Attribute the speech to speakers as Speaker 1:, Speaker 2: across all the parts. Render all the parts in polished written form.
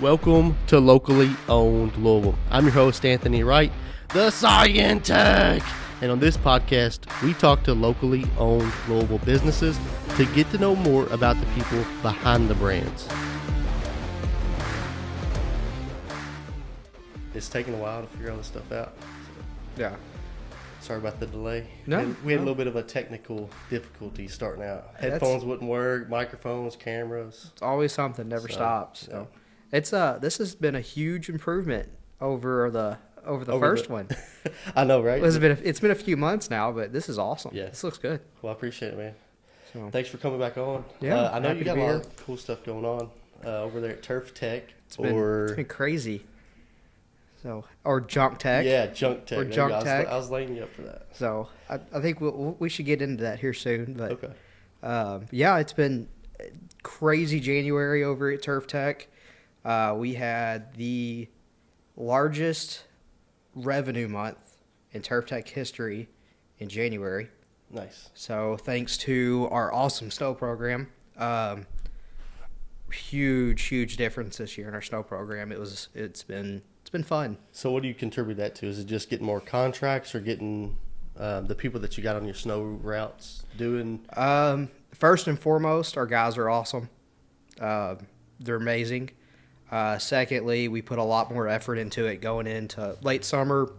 Speaker 1: Welcome to Locally Owned Louisville. I'm your host, Anthony Wright, the Scientech. And on this podcast, we talk to locally owned Louisville businesses to get to know more about the people behind the brands. It's taking a while to figure all this stuff out.
Speaker 2: Yeah.
Speaker 1: Sorry about the delay.
Speaker 2: No,
Speaker 1: we had a little bit of a technical difficulty starting out. Headphones wouldn't work, microphones, cameras.
Speaker 2: It's always something, never stops. So it's this has been a huge improvement over the first one.
Speaker 1: I know, right?
Speaker 2: It's been a few months now, but this is awesome.
Speaker 1: Yeah.
Speaker 2: This looks good.
Speaker 1: Well, I appreciate it, man.
Speaker 2: So,
Speaker 1: thanks for coming back on.
Speaker 2: Yeah,
Speaker 1: I know
Speaker 2: happy
Speaker 1: you got
Speaker 2: to
Speaker 1: a
Speaker 2: be
Speaker 1: lot
Speaker 2: here.
Speaker 1: of cool stuff going on over there at Turf Tech.
Speaker 2: It's been crazy. So, or Junk Tech.
Speaker 1: Yeah, Junk Tech.
Speaker 2: Or Junk Tech.
Speaker 1: I was laying you up for that.
Speaker 2: So I think we should get into that here soon. But
Speaker 1: Okay.
Speaker 2: yeah, it's been crazy January over at Turf Tech. We had the largest revenue month in Turf Tech history in January.
Speaker 1: Nice.
Speaker 2: So thanks to our awesome snow program, huge difference this year in our snow program. It's been fun.
Speaker 1: So what do you contribute that to? Is it just getting more contracts or getting the people that you got on your snow routes doing?
Speaker 2: First and foremost, our guys are awesome. They're amazing. Secondly, we put a lot more effort into it going into late summer,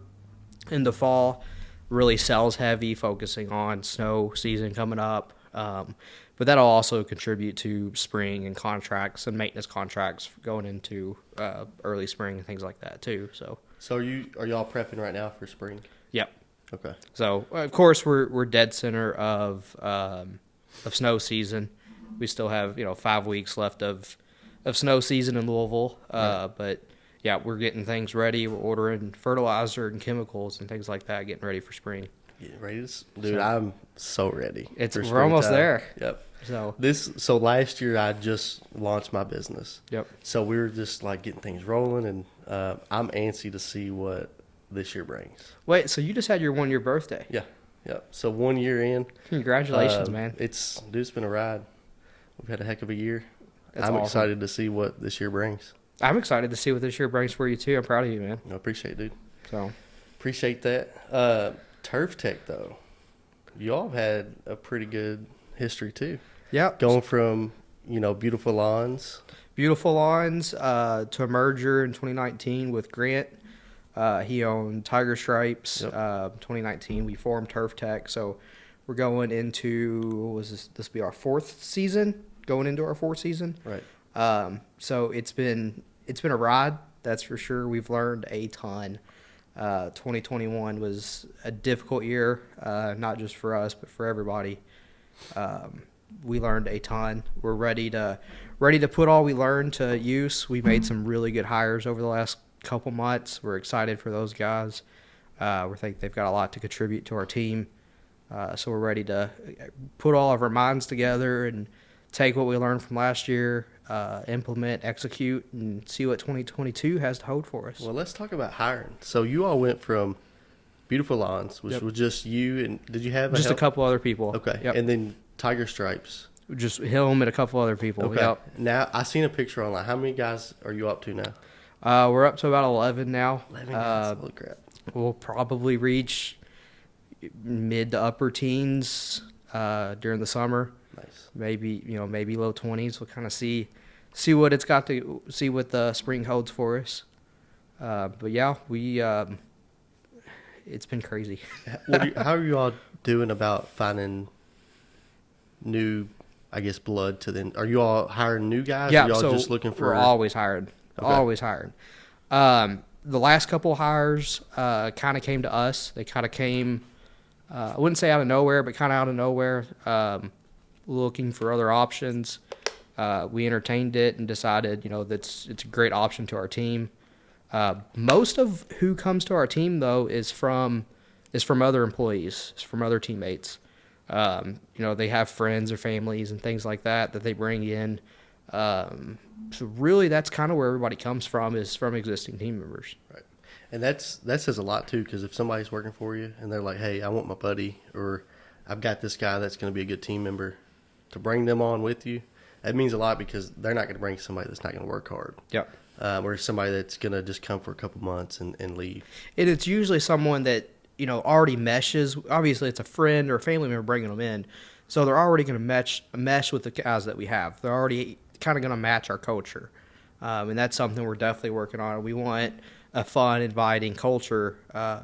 Speaker 2: into fall. Really sales heavy, focusing on snow season coming up. But that'll also contribute to spring and contracts and maintenance contracts going into early spring and things like that too. So
Speaker 1: are y'all prepping right now for spring?
Speaker 2: Yep.
Speaker 1: Okay.
Speaker 2: So of course we're dead center of snow season. We still have 5 weeks left of snow season in Louisville.
Speaker 1: Right.
Speaker 2: But yeah, we're getting things ready. We're ordering fertilizer and chemicals and things like that, getting ready for spring.
Speaker 1: Getting ready dude, I'm so ready.
Speaker 2: We're almost there.
Speaker 1: Yep.
Speaker 2: So
Speaker 1: last year I just launched my business.
Speaker 2: Yep.
Speaker 1: So we were just like getting things rolling, and I'm antsy to see what this year brings.
Speaker 2: Wait, so you just had your 1 year birthday?
Speaker 1: Yeah. So 1 year in.
Speaker 2: Congratulations, man.
Speaker 1: It's been a ride. We've had a heck of a year.
Speaker 2: That's
Speaker 1: I'm
Speaker 2: awesome.
Speaker 1: excited to see what this year brings.
Speaker 2: I'm excited to see what this year brings for you too. I'm proud of you, man.
Speaker 1: I appreciate it, dude.
Speaker 2: So
Speaker 1: Appreciate that. Turf Tech though, y'all have had a pretty good history too.
Speaker 2: yeah,
Speaker 1: Going from beautiful lawns.
Speaker 2: beautiful lawns to a merger in 2019 with Grant. He owned Tiger Stripes.
Speaker 1: Yep.
Speaker 2: 2019 we formed Turf Tech. So we're going into this will be our fourth season. Going into our fourth season.
Speaker 1: Right.
Speaker 2: So it's been a ride, that's for sure. We've learned a ton. 2021 was a difficult year, not just for us but for everybody. We learned a ton. We're ready to put all we learned to use. We made some really good hires over the last couple months. We're excited for those guys. We think they've got a lot to contribute to our team. So we're ready to put all of our minds together and take what we learned from last year, implement, execute, and see what 2022 has to hold for us.
Speaker 1: Well, let's talk about hiring. So you all went from beautiful lawns, which
Speaker 2: Yep.
Speaker 1: was just you, and did you have
Speaker 2: Just a
Speaker 1: help?
Speaker 2: couple other people.
Speaker 1: Okay.
Speaker 2: Yep.
Speaker 1: And then Tiger Stripes.
Speaker 2: Just him and a couple other people.
Speaker 1: Okay.
Speaker 2: Yep.
Speaker 1: Now I seen a picture online. How many guys are you up to now?
Speaker 2: We're up to about 11 now.
Speaker 1: 11 guys. Holy crap.
Speaker 2: We'll probably reach mid to upper teens during the summer.
Speaker 1: Nice.
Speaker 2: Maybe low 20s. We'll kind of see what it's got to see what the spring holds for us. But yeah, it's been crazy.
Speaker 1: How are you all doing about finding new, I guess, blood to them? Are you all hiring new guys?
Speaker 2: Yeah,
Speaker 1: or y'all
Speaker 2: so
Speaker 1: just looking for?
Speaker 2: we're always hired.
Speaker 1: Okay.
Speaker 2: Always hired. The last couple hires kind of came to us. They kind of came, I wouldn't say out of nowhere, but kind of out of nowhere, looking for other options. We entertained it and decided, it's a great option to our team. Most of who comes to our team though is from other employees, is from other teammates. They have friends or families and things like that they bring in. So really, that's kind of where everybody comes from, is from existing team members.
Speaker 1: Right. And that says a lot too, because if somebody's working for you and they're like, hey, I want my buddy, or I've got this guy that's going to be a good team member, to bring them on with you, that means a lot, because they're not going to bring somebody that's not going to work hard.
Speaker 2: Yep.
Speaker 1: or somebody that's going to just come for a couple months and leave?
Speaker 2: And it's usually someone that, already meshes. Obviously, it's a friend or a family member bringing them in. So they're already going to mesh with the guys that we have. They're already kind of going to match our culture. And that's something we're definitely working on. We want a fun, inviting culture.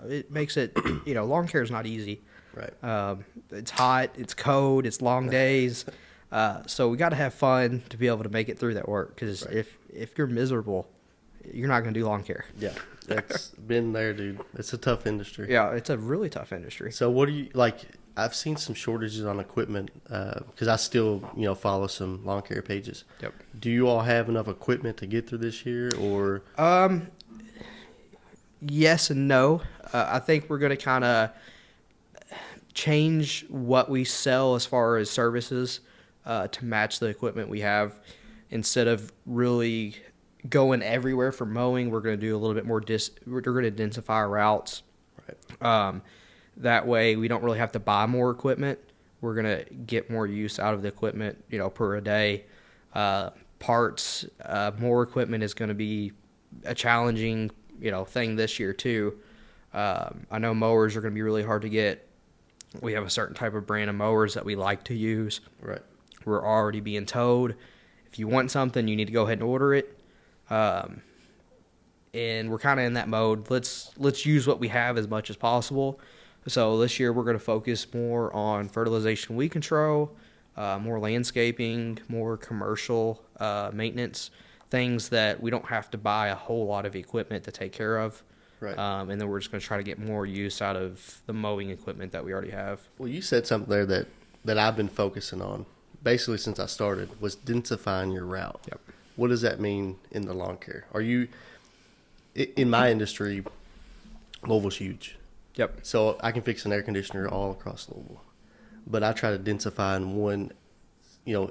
Speaker 2: It makes it, lawn care is not easy.
Speaker 1: Right.
Speaker 2: It's hot, it's cold, it's long days. So we got to have fun to be able to make it through that work. Because if you're miserable, you're not going to do lawn care.
Speaker 1: Yeah, that's been there, dude. It's a tough industry.
Speaker 2: Yeah, it's a really tough industry.
Speaker 1: So what do you like? I've seen some shortages on equipment because I still, follow some lawn care pages.
Speaker 2: Yep.
Speaker 1: Do you all have enough equipment to get through this year, or?
Speaker 2: Yes and no. I think we're going to kind of change what we sell as far as services to match the equipment we have. Instead of really going everywhere for mowing, we're going to do a little bit more. We're going to densify our routes.
Speaker 1: Right.
Speaker 2: That way, we don't really have to buy more equipment. We're going to get more use out of the equipment, per a day. Parts, more equipment is going to be a challenging, thing this year too. I know mowers are going to be really hard to get. We have a certain type of brand of mowers that we like to use.
Speaker 1: Right.
Speaker 2: We're already being told, if you want something, you need to go ahead and order it. And we're kind of in that mode. Let's use what we have as much as possible. So this year we're going to focus more on fertilization, weed control, more landscaping, more commercial maintenance, things that we don't have to buy a whole lot of equipment to take care of.
Speaker 1: Right.
Speaker 2: And then we're just going to try to get more use out of the mowing equipment that we already have.
Speaker 1: Well, you said something there that I've been focusing on basically since I started was densifying your route.
Speaker 2: Yep.
Speaker 1: What does that mean in the lawn care? Are you in my industry? Louisville's huge.
Speaker 2: Yep.
Speaker 1: So I can fix an air conditioner all across Louisville, but I try to densify in one,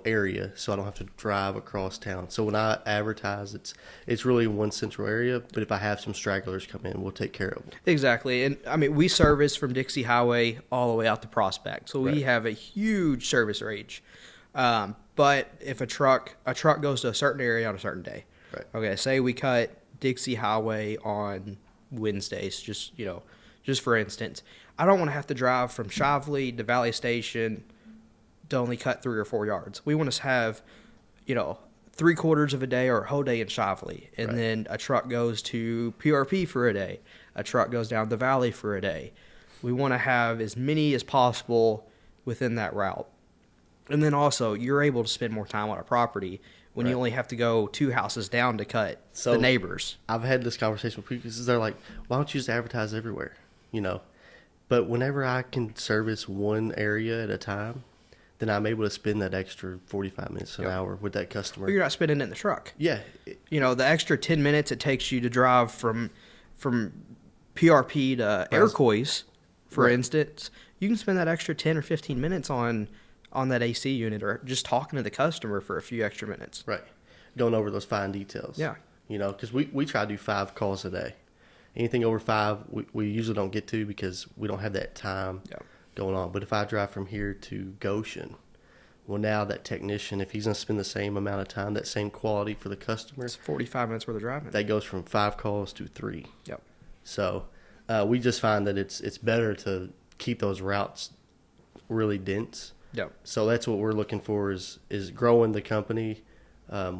Speaker 1: area so I don't have to drive across town. So when I advertise, it's really one central area. But if I have some stragglers come in, we'll take care of them.
Speaker 2: Exactly, and I mean we service from Dixie Highway all the way out to Prospect, so we have a huge service range. But if a truck goes to a certain area on a certain day,
Speaker 1: Right.
Speaker 2: Okay, say we cut Dixie Highway on Wednesdays, just for instance, I don't want to have to drive from Shively to Valley Station to only cut 3 or 4 yards. We want to have, 3/4 of a day or a whole day in Shively, and then a truck goes to PRP for a day. A truck goes down the valley for a day. We want to have as many as possible within that route. And then also, you're able to spend more time on a property when you only have to go 2 houses down to cut the neighbors.
Speaker 1: I've had this conversation with people because they're like, why don't you just advertise everywhere? But whenever I can service one area at a time, then I'm able to spend that extra 45 minutes an hour with that customer.
Speaker 2: But you're not spending it in the truck.
Speaker 1: Yeah.
Speaker 2: The extra 10 minutes it takes you to drive from PRP to Iroquois, for instance, you can spend that extra 10 or 15 minutes on that AC unit or just talking to the customer for a few extra minutes.
Speaker 1: Right. Going over those fine details.
Speaker 2: Yeah.
Speaker 1: Because we try to do 5 calls a day. Anything over 5, we usually don't get to because we don't have that time going on. But if I drive from here to Goshen, well, now that technician, if he's going to spend the same amount of time, that same quality for the customer,
Speaker 2: it's 45 minutes worth of driving.
Speaker 1: That goes from 5 calls to 3.
Speaker 2: Yep.
Speaker 1: So we just find that it's better to keep those routes really dense.
Speaker 2: Yep.
Speaker 1: So that's what we're looking for is growing the company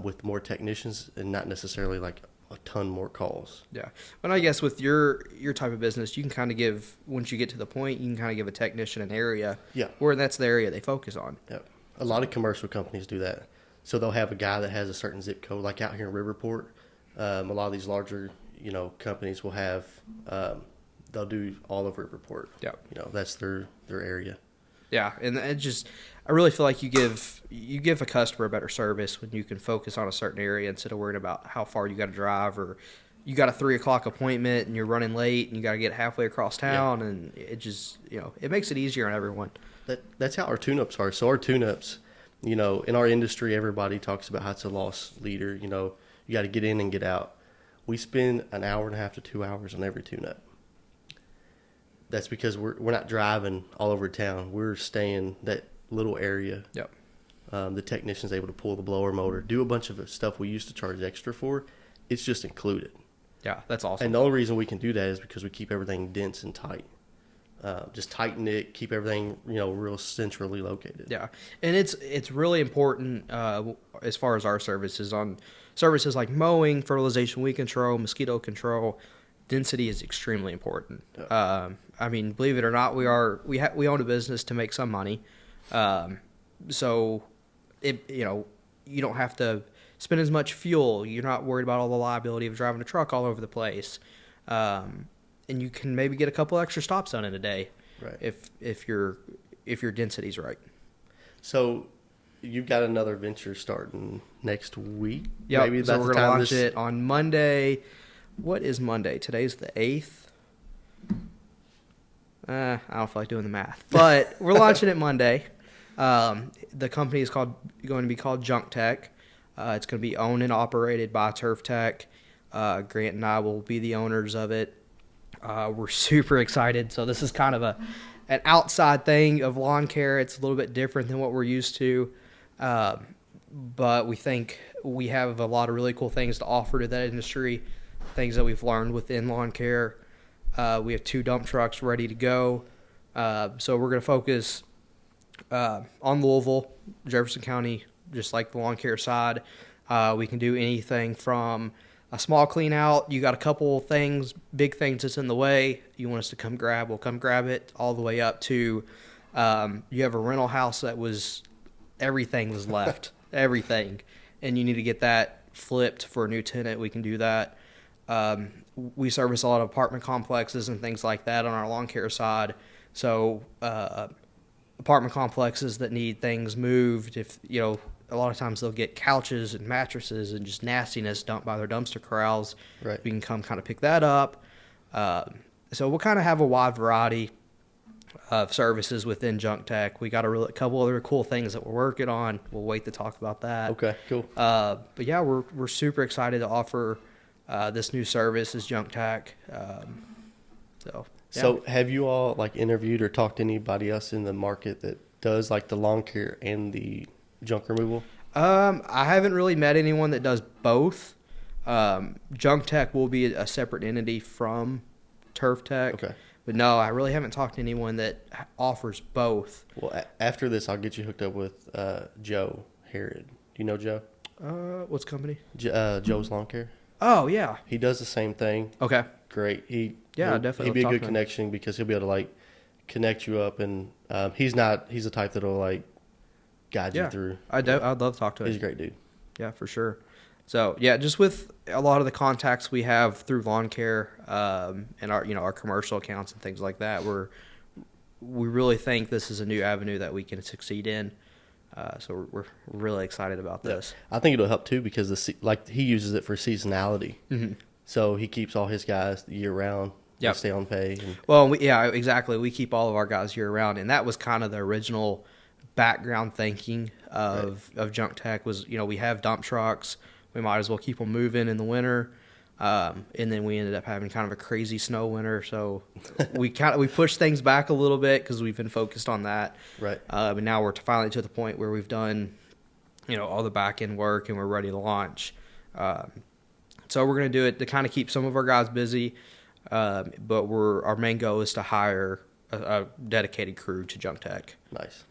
Speaker 1: with more technicians and not necessarily like a ton more calls.
Speaker 2: Yeah. And I guess with your type of business, you can kind of give, once you get to the point, you can kind of give a technician an area where that's the area they focus on.
Speaker 1: Yep. A lot of commercial companies do that. So they'll have a guy that has a certain zip code, like out here in Riverport. A lot of these larger, companies will have, they'll do all of Riverport.
Speaker 2: Yep.
Speaker 1: That's their area.
Speaker 2: Yeah, and I really feel like you give a customer a better service when you can focus on a certain area instead of worrying about how far you got to drive or you got a 3:00 appointment and you're running late and you got to get halfway across town and it just it makes it easier on everyone.
Speaker 1: That's how our tune-ups are. So our tune-ups, in our industry, everybody talks about how it's a loss leader. You got to get in and get out. We spend an hour and a half to 2 hours on every tune-up. That's because we're not driving all over town. We're staying that little area.
Speaker 2: Yep.
Speaker 1: The technician's able to pull the blower motor, do a bunch of stuff we used to charge extra for, it's just included.
Speaker 2: Yeah, that's awesome.
Speaker 1: And the only reason we can do that is because we keep everything dense and tight. Just tighten it, keep everything, real centrally located.
Speaker 2: Yeah, and it's really important as far as our services on services like mowing, fertilization, weed control, mosquito control. Density is extremely important.
Speaker 1: Yeah.
Speaker 2: I mean, believe it or not, we own a business to make some money. So you don't have to spend as much fuel. You're not worried about all the liability of driving a truck all over the place. And you can maybe get a couple extra stops done in a day,
Speaker 1: right?
Speaker 2: If your density's right.
Speaker 1: So you've got another venture starting next week.
Speaker 2: Yeah,
Speaker 1: maybe
Speaker 2: so we're gonna launch
Speaker 1: this...
Speaker 2: it on Monday. What is Monday? Today's the 8th. I don't feel like doing the math, but we're launching it Monday. The company is going to be called Junk Tech. It's going to be owned and operated by Turf Tech. Grant and I will be the owners of it. We're super excited. So this is kind of an outside thing of lawn care. It's a little bit different than what we're used to. But we think we have a lot of really cool things to offer to that industry, things that we've learned within lawn care. We have 2 dump trucks ready to go. So we're going to focus on Louisville, Jefferson County, just like the lawn care side. We can do anything from a small clean out. You got a couple things, big things that's in the way you want us to come grab, we'll come grab it, all the way up to you have a rental house that everything was left, everything, and you need to get that flipped for a new tenant. We can do that. We service a lot of apartment complexes and things like that on our lawn care side. So apartment complexes that need things moved, a lot of times they'll get couches and mattresses and just nastiness dumped by their dumpster corrals.
Speaker 1: Right.
Speaker 2: We can come kind of pick that up. So we'll kind of have a wide variety of services within Junk Tech. We got a couple other cool things that we're working on. We'll wait to talk about that.
Speaker 1: Okay, cool.
Speaker 2: But yeah, we're super excited to offer this new service as Junk Tech. Yeah.
Speaker 1: So have you all interviewed or talked to anybody else in the market that does the lawn care and the junk removal?
Speaker 2: I haven't really met anyone that does both. Junk Tech will be a separate entity from Turf Tech.
Speaker 1: Okay.
Speaker 2: But no, I really haven't talked to anyone that offers both.
Speaker 1: Well, after this, I'll get you hooked up with Joe Herod. Do you know Joe?
Speaker 2: What's the company?
Speaker 1: Joe's Lawn Care.
Speaker 2: Oh, yeah.
Speaker 1: He does the same thing.
Speaker 2: Okay.
Speaker 1: Great.
Speaker 2: Definitely.
Speaker 1: He'd be a good connection because he'll be able to connect you up, and he's the type that'll guide you through.
Speaker 2: I'd love to talk to him.
Speaker 1: He's a great dude.
Speaker 2: Yeah, for sure. So yeah, just with a lot of the contacts we have through lawn care and our commercial accounts and things like that, we really think this is a new avenue that we can succeed in. So we're really excited about this.
Speaker 1: Yeah. I think it'll help too because he uses it for seasonality.
Speaker 2: Mm-hmm.
Speaker 1: So he keeps all his guys year round.
Speaker 2: Yep.
Speaker 1: Stay on pay.
Speaker 2: Well, exactly. We keep all of our guys year round, and that was kind of the original background thinking of Junk Tech was, we have dump trucks. We might as well keep them moving in the winter. And then we ended up having kind of a crazy snow winter. So we pushed things back a little bit because we've been focused on that.
Speaker 1: Right.
Speaker 2: But now we're finally to the point where we've done, all the back end work and we're ready to launch. So we're going to do it to kind of keep some of our guys busy. But our main goal is to hire a dedicated crew to Junk Tech.
Speaker 1: Nice.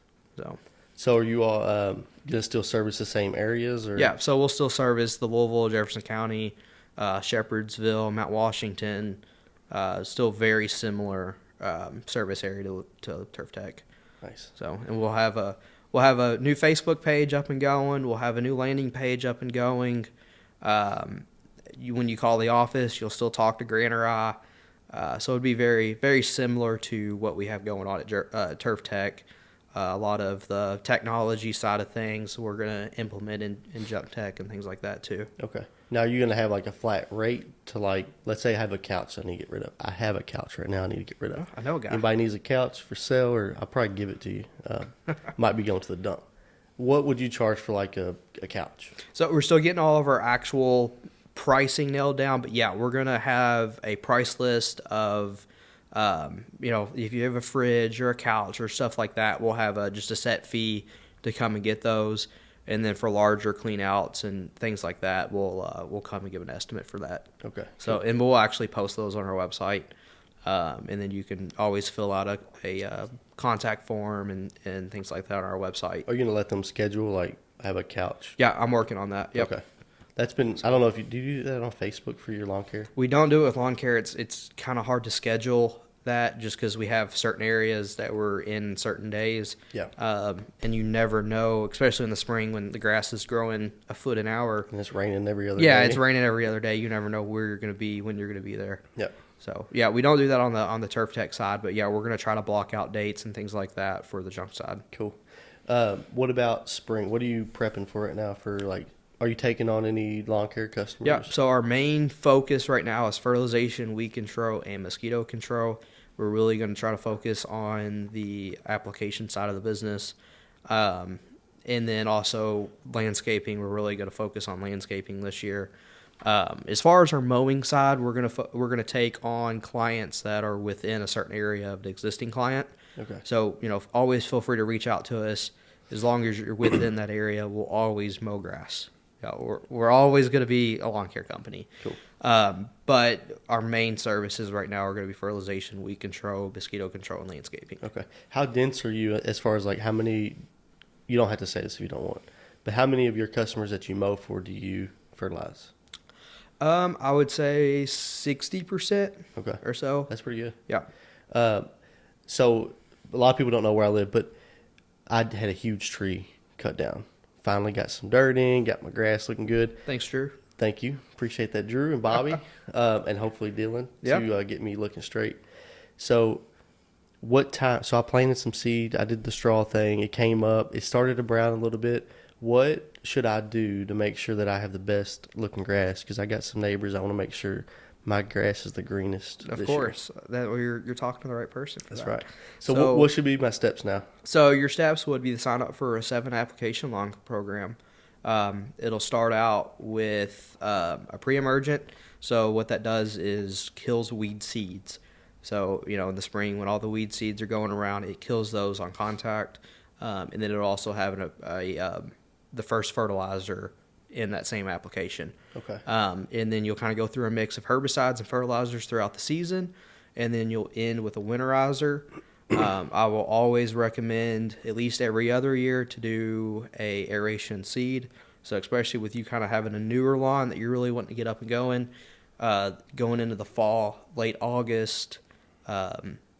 Speaker 2: So
Speaker 1: are you all going to still service the same areas? Or?
Speaker 2: Yeah, so we'll still service the Louisville, Jefferson County, Shepherdsville, Mount Washington. Still very similar service area to Turf Tech.
Speaker 1: Nice.
Speaker 2: So, and we'll have a new Facebook page up and going. We'll have a new landing page up and going. When you call the office, you'll still talk to Grant or I. So it'd be very, very similar to what we have going on at Turf Tech. A lot of the technology side of things we're going to implement in Junk Tech and things like that too.
Speaker 1: Okay. Now, are you going to have a flat rate to let's say I have a couch I need to get rid of. I have a couch right now I need to get rid of.
Speaker 2: I know a guy.
Speaker 1: Anybody needs a couch for sale, or I'll probably give it to you. Might be going to the dump. What would you charge for a couch? So
Speaker 2: we're still getting all of our actual pricing nailed down, but yeah, we're going to have a price list of if you have a fridge or a couch or stuff like that, we'll have just a set fee to come and get those. And then for larger clean outs and things like that, we'll come and give an estimate for that.
Speaker 1: Okay.
Speaker 2: So, and we'll actually post those on our website. And then you can always fill out a contact form and things like that on our website.
Speaker 1: Are you going to let them schedule, like, have a couch?
Speaker 2: Yeah, I'm working on that. Yep.
Speaker 1: Okay. That's been, I don't know if you do that on Facebook for your lawn care?
Speaker 2: We don't do it with lawn care. It's kind of hard to schedule that just because we have certain areas that we're in certain days.
Speaker 1: Yeah.
Speaker 2: And you never know, especially in the spring when the grass is growing a foot an hour.
Speaker 1: And it's raining every other day.
Speaker 2: Yeah, it's raining every other day. You never know where you're going to be, when you're going to be there.
Speaker 1: Yeah.
Speaker 2: So, yeah, we don't do that on the Turf Tech side, but, yeah, we're going to try to block out dates and things like that for the junk side.
Speaker 1: Cool. What about spring? What are you prepping for right now for, like, are you taking on any lawn care customers?
Speaker 2: Yeah, so our main focus right now is fertilization, weed control, and mosquito control. We're really going to try to focus on the application side of the business. And then also landscaping, we're really going to focus on landscaping this year. As far as our mowing side, we're going to take on clients that are within a certain area of the existing client.
Speaker 1: Okay.
Speaker 2: So, always feel free to reach out to us. As long as you're within that area, we'll always mow grass. Yeah, we're always going to be a lawn care company.
Speaker 1: Cool.
Speaker 2: But our main services right now are going to be fertilization, weed control, mosquito control, and landscaping.
Speaker 1: Okay. How dense are you as far as, like, how many, you don't have to say this if you don't want, but how many of your customers that you mow for do you fertilize?
Speaker 2: I would say 60% or so.
Speaker 1: That's pretty good.
Speaker 2: Yeah.
Speaker 1: So a lot of people don't know where I live, but I had a huge tree cut down. Finally got some dirt in, got my grass looking good.
Speaker 2: Thanks, Drew.
Speaker 1: Thank you. Appreciate that, Drew and Bobby, and hopefully Dylan to get me looking straight. So what time? So I planted some seed. I did the straw thing. It came up. It started to brown a little bit. What should I do to make sure that I have the best looking grass? Because I got some neighbors. I want to make sure my grass is the greenest.
Speaker 2: Of course, you're talking to the right person for
Speaker 1: That's
Speaker 2: that.
Speaker 1: right. So what should be my steps now?
Speaker 2: So your steps would be to sign up for a 7-application lawn program. It'll start out with a pre-emergent. So what that does is kills weed seeds. So, in the spring when all the weed seeds are going around, it kills those on contact. And then it'll also have the first fertilizer in that same application.
Speaker 1: Okay.
Speaker 2: And then you'll kind of go through a mix of herbicides and fertilizers throughout the season. And then you'll end with a winterizer. I will always recommend at least every other year to do a aeration seed. So especially with you kind of having a newer lawn that you're really wanting to get up and going into the fall, late August,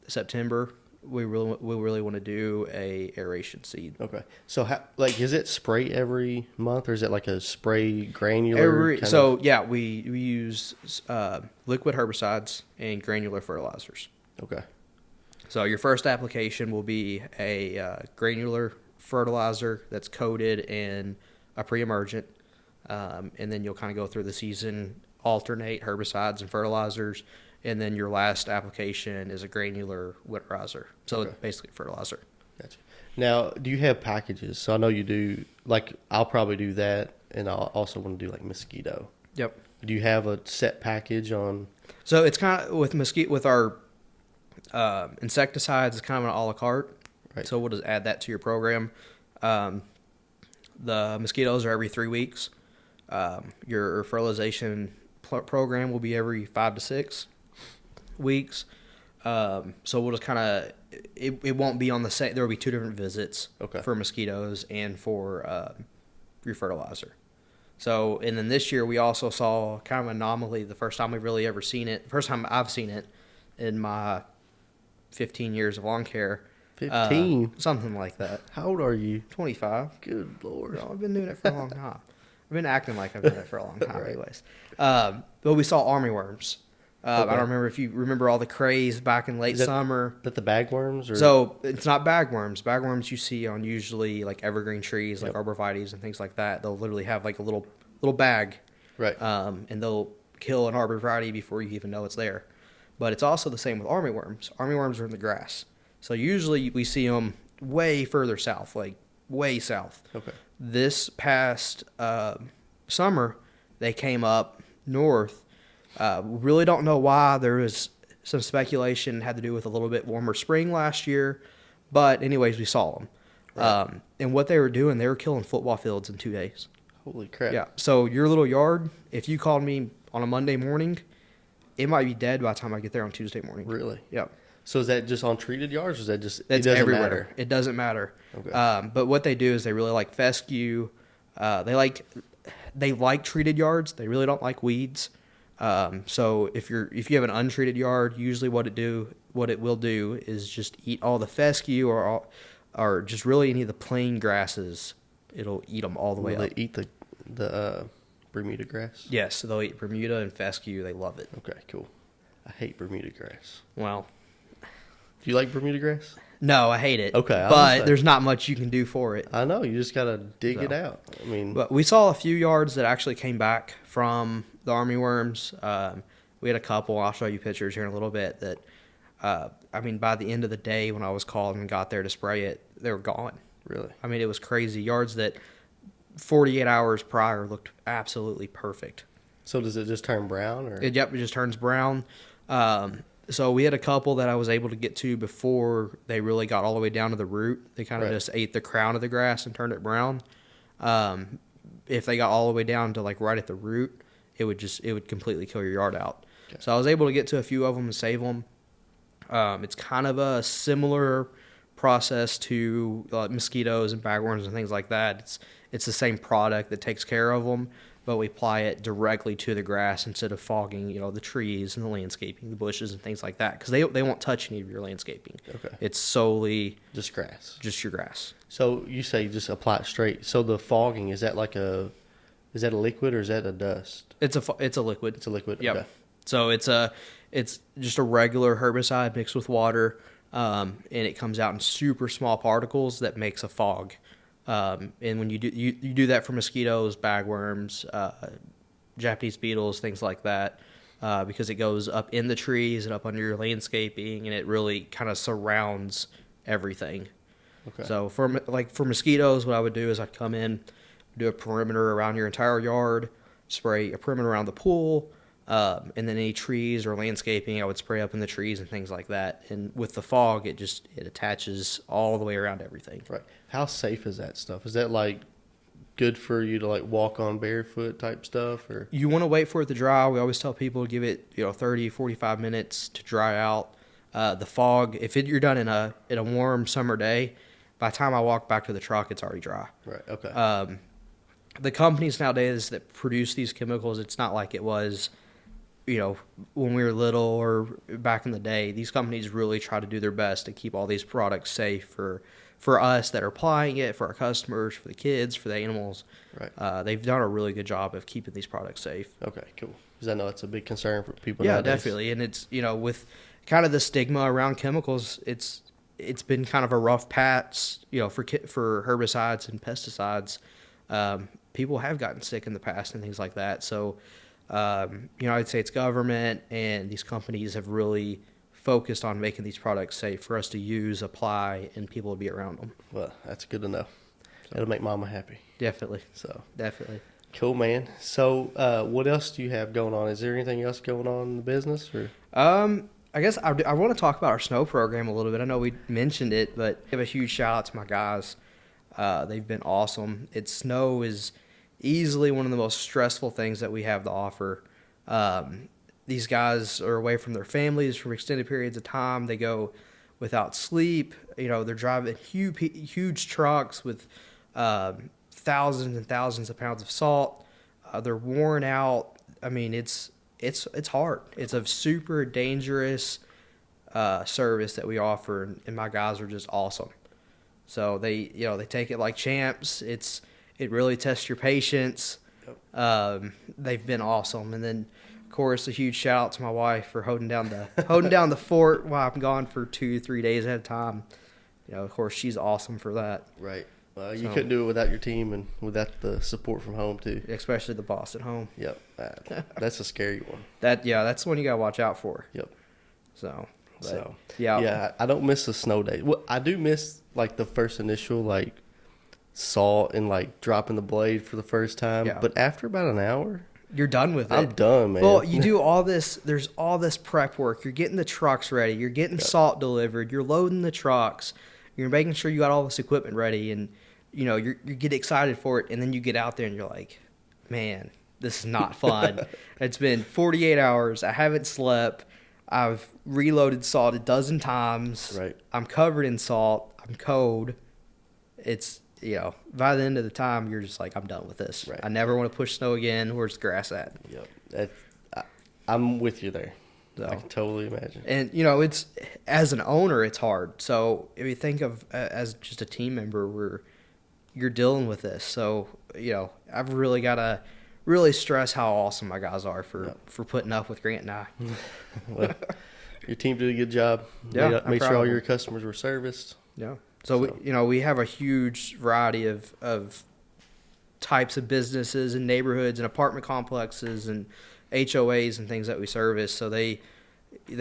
Speaker 2: September, we really want to do a aeration seed.
Speaker 1: Okay. So is it spray every month or is it like a spray granular?
Speaker 2: We use liquid herbicides and granular fertilizers.
Speaker 1: Okay.
Speaker 2: So your first application will be a granular fertilizer that's coated in a pre-emergent, and then you'll kind of go through the season, alternate herbicides and fertilizers, and then your last application is a granular winterizer. So It's basically fertilizer.
Speaker 1: Gotcha. Now, do you have packages? So I know you do, like, I'll probably do that, and I'll also want to do, like, mosquito.
Speaker 2: Yep.
Speaker 1: Do you have a set package on?
Speaker 2: So it's kind of, with our insecticides, it's kind of an a la carte.
Speaker 1: Right.
Speaker 2: So we'll just add that to your program. The mosquitoes are every 3 weeks. Your fertilization program will be every 5 to 6 weeks. So we'll just kind of, it won't be on the same, there will be 2 different visits for mosquitoes and for your fertilizer. So, and then this year we also saw kind of an anomaly, the first time we've really ever seen it, first time I've seen it in my 15 years of lawn care.
Speaker 1: 15?
Speaker 2: Something like that.
Speaker 1: How old are you?
Speaker 2: 25.
Speaker 1: Good Lord.
Speaker 2: I've been doing it for a long time. I've been acting like I've done it for a long time anyways. But we saw armyworms. I don't remember if you remember all the craze back in late summer.
Speaker 1: Is that the bagworms? Or?
Speaker 2: So it's not bagworms. Bagworms you see on usually like evergreen trees, like arborvitaes and things like that. They'll literally have like a little bag.
Speaker 1: Right.
Speaker 2: And they'll kill an arborvitae before you even know it's there. But it's also the same with armyworms. Armyworms are in the grass. So usually we see them way further south, like way south.
Speaker 1: Okay.
Speaker 2: This past summer, they came up north. Really don't know why. There was some speculation had to do with a little bit warmer spring last year. But anyways, we saw them. Right. And what they were doing, they were killing football fields in 2 days.
Speaker 1: Holy crap.
Speaker 2: Yeah. So your little yard, if you called me on a Monday morning, it might be dead by the time I get there on Tuesday morning.
Speaker 1: Really?
Speaker 2: Yep.
Speaker 1: So is that just on treated yards, or is that just
Speaker 2: That's
Speaker 1: it doesn't
Speaker 2: everywhere.
Speaker 1: matter?
Speaker 2: It doesn't matter.
Speaker 1: Okay.
Speaker 2: But what they do is they really like fescue. They like treated yards. They really don't like weeds. So if you have an untreated yard, usually what it will do is just eat all the fescue or just really any of the plain grasses. It'll eat them all the way
Speaker 1: Will
Speaker 2: up.
Speaker 1: they eat the Bermuda grass?
Speaker 2: Yes, so they'll eat Bermuda and fescue. They love it.
Speaker 1: Okay, cool. I hate Bermuda grass.
Speaker 2: Well,
Speaker 1: Do you like Bermuda grass?
Speaker 2: no, I hate it.
Speaker 1: Okay,
Speaker 2: but there's not much you can do for it.
Speaker 1: I know. You just gotta dig it out. I mean,
Speaker 2: But we saw a few yards that actually came back from the army worms. We had a couple. I'll show you pictures here in a little bit. That by the end of the day, when I was called and got there to spray it, they were gone.
Speaker 1: really.
Speaker 2: I mean, it was crazy. Yards that 48 hours prior looked absolutely perfect.
Speaker 1: So does it just turn brown, or?
Speaker 2: It just turns brown. So we had a couple that I was able to get to before they really got all the way down to the root. They kind of just ate the crown of the grass and turned it brown. If they got all the way down to like right at the root, it would completely kill your yard out. Okay. So I was able to get to a few of them and save them. It's kind of a similar process to mosquitoes and bagworms and things like that. It's the same product that takes care of them, but we apply it directly to the grass instead of fogging, the trees and the landscaping, the bushes and things like that, because they won't touch any of your landscaping.
Speaker 1: Okay.
Speaker 2: It's solely
Speaker 1: Just grass.
Speaker 2: just your grass.
Speaker 1: So you say just apply it straight. So the fogging, is that a liquid or is that a dust?
Speaker 2: It's a liquid.
Speaker 1: It's a liquid.
Speaker 2: Yep.
Speaker 1: Okay. So
Speaker 2: it's just a regular herbicide mixed with water, and it comes out in super small particles that makes a fog. And when you do that for mosquitoes, bagworms, Japanese beetles, things like that, because it goes up in the trees and up under your landscaping, and it really kind of surrounds everything.
Speaker 1: Okay.
Speaker 2: So for mosquitoes, what I would do is I'd come in, do a perimeter around your entire yard, spray a perimeter around the pool, and then any trees or landscaping, I would spray up in the trees and things like that. And with the fog, it attaches all the way around everything.
Speaker 1: Right. How safe is that stuff? Is that like good for you to like walk on barefoot type stuff, or?
Speaker 2: You want to wait for it to dry. We always tell people to give it 30, 45 minutes to dry out. The fog, if you're done in a warm summer day, by the time I walk back to the truck, it's already dry.
Speaker 1: Right. Okay.
Speaker 2: The companies nowadays that produce these chemicals, it's not like it was, when we were little or back in the day. These companies really try to do their best to keep all these products safe for us that are applying it, for our customers, for the kids, for the animals.
Speaker 1: Right.
Speaker 2: They've done a really good job of keeping these products safe.
Speaker 1: Okay, cool. Because I know it's a big concern for people
Speaker 2: Yeah,
Speaker 1: nowadays.
Speaker 2: definitely. And it's, with kind of the stigma around chemicals, it's been kind of a rough patch, for herbicides and pesticides. People have gotten sick in the past and things like that. So, I'd say it's government and these companies have really focused on making these products safe for us to use, apply, and people to be around them.
Speaker 1: Well, that's good to know. It'll make Mama happy.
Speaker 2: Definitely.
Speaker 1: So
Speaker 2: Definitely.
Speaker 1: cool, man. So, what else do you have going on? Is there anything else going on in the business, or?
Speaker 2: I guess I want to talk about our snow program a little bit. I know we mentioned it, but give a huge shout out to my guys. They've been awesome. Snow is easily one of the most stressful things that we have to offer. These guys are away from their families for extended periods of time. They go without sleep. They're driving huge trucks with thousands and thousands of pounds of salt. They're worn out. I mean, it's hard. It's a super dangerous service that we offer, and my guys are just awesome. So they take it like champs. It really tests your patience. They've been awesome. And then, of course, a huge shout out to my wife for holding down the fort while I'm gone for 2-3 days at a time. Of course, she's awesome for that.
Speaker 1: Right. You couldn't do it without your team and without the support from home too.
Speaker 2: Especially the boss at home.
Speaker 1: Yep. That's a scary one.
Speaker 2: That's the one you gotta watch out for.
Speaker 1: Yep.
Speaker 2: Yeah,
Speaker 1: I don't miss the snow days. Well, I do miss like the first initial like salt and like dropping the blade for the first time.
Speaker 2: Yeah.
Speaker 1: But after about an hour,
Speaker 2: you're done with it.
Speaker 1: I'm done, man.
Speaker 2: Well, you do all this. There's all this prep work. You're getting the trucks ready. You're getting salt delivered. You're loading the trucks. you're making sure you got all this equipment ready, and you get excited for it, and then you get out there and you're like, man, this is not fun. It's been 48 hours. I haven't slept. I've reloaded salt a dozen times.
Speaker 1: Right. I'm
Speaker 2: covered in salt. I'm cold. It's, by the end of the time, you're just like, I'm done with this.
Speaker 1: Right.
Speaker 2: I never want to push snow again. Where's the grass at?
Speaker 1: Yep. I'm with you there.
Speaker 2: So,
Speaker 1: I can totally imagine.
Speaker 2: And, it's, as an owner, it's hard. So if you think of as just a team member, you're dealing with this. So, I've really got to really stress how awesome my guys are for putting up with Grant and I.
Speaker 1: Well, your team did a good job.
Speaker 2: Yeah,
Speaker 1: made sure all your customers were serviced.
Speaker 2: Yeah. So. We have a huge variety of types of businesses and neighborhoods and apartment complexes and HOAs and things that we service. So they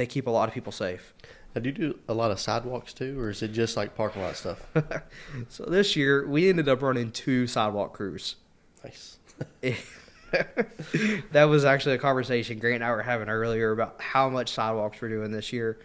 Speaker 2: keep a lot of people safe.
Speaker 1: Now, do you do a lot of sidewalks too, or is it just like parking lot stuff?
Speaker 2: So this year we ended up running 2 sidewalk crews.
Speaker 1: Nice.
Speaker 2: That was actually a conversation Grant and I were having earlier about how much sidewalks we're doing this year.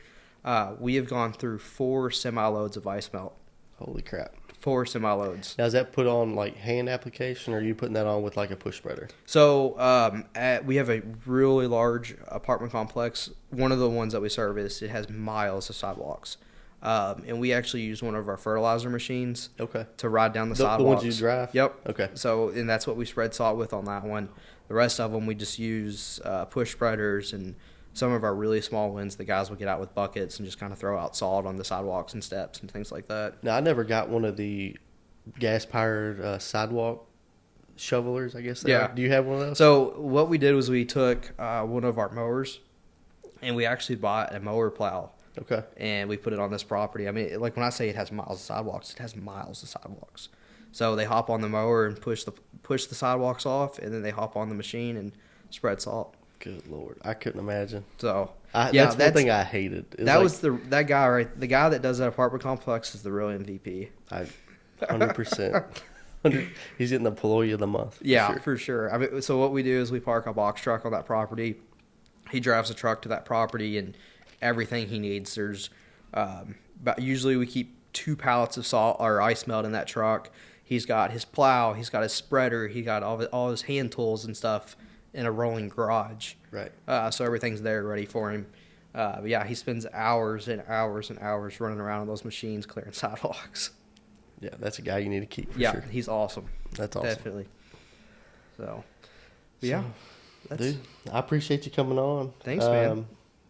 Speaker 2: We have gone through 4 semi-loads of ice melt.
Speaker 1: Holy crap.
Speaker 2: 4 semi-loads.
Speaker 1: Now, is that put on like hand application, or are you putting that on with like a push spreader?
Speaker 2: So we have a really large apartment complex. One of the ones that we service, it has miles of sidewalks. And we actually use one of our fertilizer machines to ride down the sidewalks.
Speaker 1: The ones you drive?
Speaker 2: Yep.
Speaker 1: Okay.
Speaker 2: So, and that's what we spread salt with on that one. The rest of them, we just use push spreaders, and some of our really small ones, the guys will get out with buckets and just kind of throw out salt on the sidewalks and steps and things like that.
Speaker 1: Now, I never got one of the gas-powered sidewalk shovelers, I guess.
Speaker 2: Yeah.
Speaker 1: Do you have one of those?
Speaker 2: So what we did was we took one of our mowers, and we actually bought a mower plow.
Speaker 1: Okay.
Speaker 2: And we put it on this property. I mean, like when I say it has miles of sidewalks, it has miles of sidewalks. So they hop on the mower and push the sidewalks off, and then they hop on the machine and spread salt.
Speaker 1: Good Lord, I couldn't imagine.
Speaker 2: So
Speaker 1: that's one thing I hated.
Speaker 2: That guy, right? The guy that does that apartment complex is the real MVP.
Speaker 1: 100%. He's getting the employee of the month.
Speaker 2: Yeah, for sure. I mean, so what we do is we park a box truck on that property. He drives a truck to that property and everything he needs. There's, but usually we keep 2 pallets of salt or ice melt in that truck. He's got his plow, he's got his spreader, he got all his hand tools and stuff in a rolling garage.
Speaker 1: Right.
Speaker 2: So everything's there ready for him. But yeah, he spends hours and hours and hours running around on those machines clearing sidewalks.
Speaker 1: Yeah, that's a guy you need to keep for sure.
Speaker 2: Yeah, he's awesome.
Speaker 1: That's awesome.
Speaker 2: Definitely. So yeah.
Speaker 1: Dude, I appreciate you coming on.
Speaker 2: Thanks, man.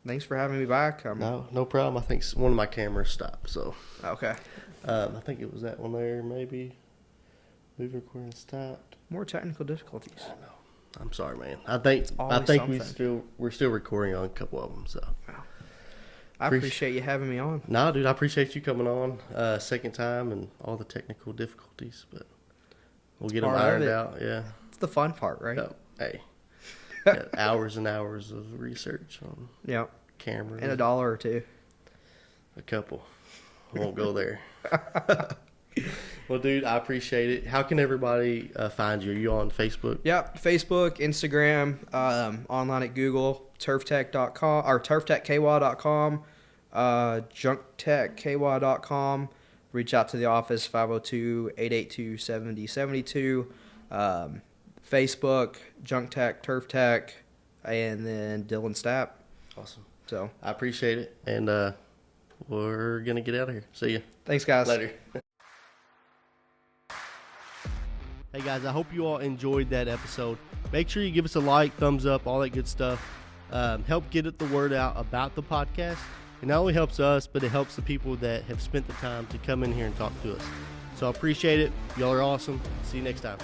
Speaker 2: Thanks for having me back.
Speaker 1: No problem. I think one of my cameras stopped. So
Speaker 2: okay.
Speaker 1: I think it was that one there, maybe. Movie recording stopped.
Speaker 2: More technical difficulties.
Speaker 1: I know. I'm sorry, man. I think we're still recording on a couple of them. So
Speaker 2: wow. I appreciate you having me on.
Speaker 1: No, dude, I appreciate you coming on second time and all the technical difficulties, but we'll get them ironed out. Yeah,
Speaker 2: it's the fun part, right?
Speaker 1: Hey, got hours and hours of research on cameras
Speaker 2: and $1 or $2.
Speaker 1: A couple. I won't go there. Well, dude, I appreciate it. How can everybody find you? Are you on Facebook?
Speaker 2: Yep, Facebook, Instagram, online at Google, turftech.com or turftechky.com, junktechky.com. Reach out to the office, 502-882-7072. Facebook, Junk Tech, Turf Tech, and then Dylan Stapp.
Speaker 1: Awesome.
Speaker 2: So
Speaker 1: I appreciate it, and we're going to get out of here. See you.
Speaker 2: Thanks, guys.
Speaker 1: Later. Hey, guys, I hope you all enjoyed that episode. Make sure you give us a like, thumbs up, all that good stuff. Help get the word out about the podcast. It not only helps us, but it helps the people that have spent the time to come in here and talk to us. So I appreciate it. Y'all are awesome. See you next time.